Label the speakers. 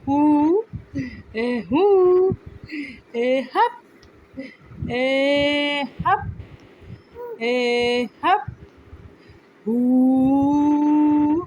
Speaker 1: Hoo, hoo, hop, hop, hop, hoo.